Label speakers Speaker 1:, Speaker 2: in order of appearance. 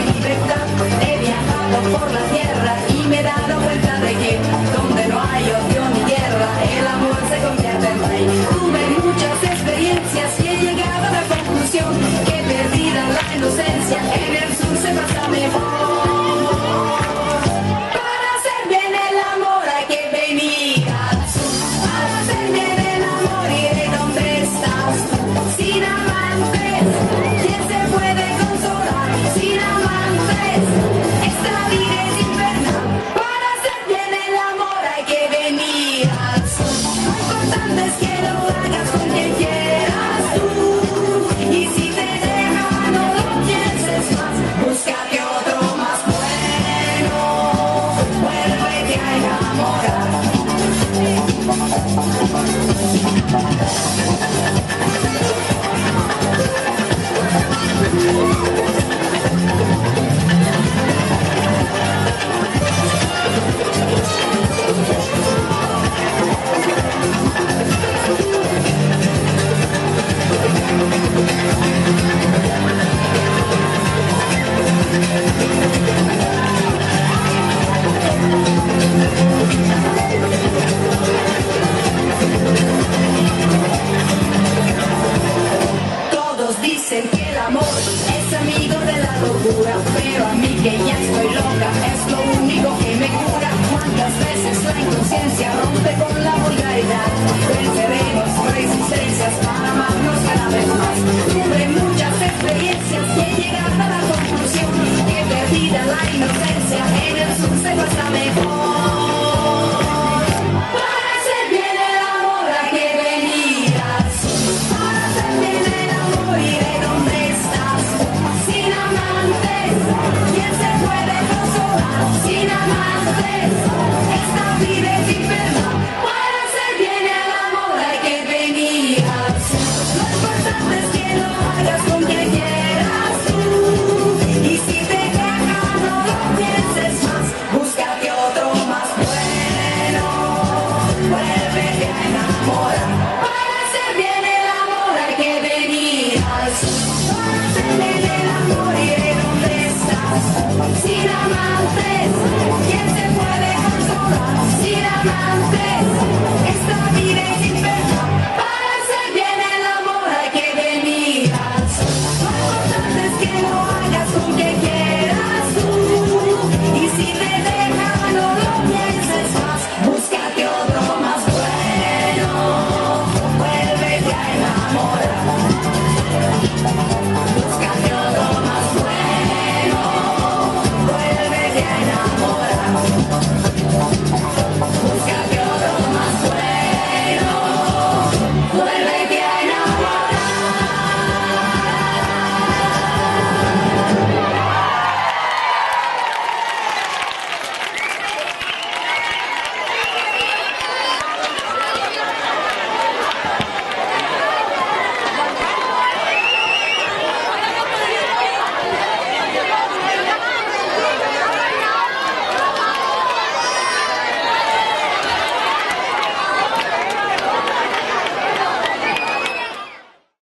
Speaker 1: libertad. He viajado por la tierra y me he dado cuenta de que donde no hay odio ni guerra, el amor se convierte en rey. Tuve muchas experiencias y he llegado a la conclusión que perdida la inocencia, en el sur se pasa mejor. Para hacer bien el amor hay que venir al sur. Para hacer bien el amor iré donde estás tú. Sin amantes, ¿quién se puede consolar? Sin amantes, esta vida es infernal. Para hacer bien el amor hay que venir al sur. Lo importante es que lo hagas con quien quieras tú. Y si te deja, no lo pienses más. Búscate otro más bueno. Vuélvete a enamorar. Todos dicen que el amor es amigo de la locura, pero a mí que ya estoy loca es lo único que me cura. Cuántas veces la inconsciencia rompe con la vulgaridad. Venceremos resistencias para amarnos cada vez más. Tuve muchas experiencias y he llegado a la conclusión que perdida la inocencia, en el sur se pasa mejor.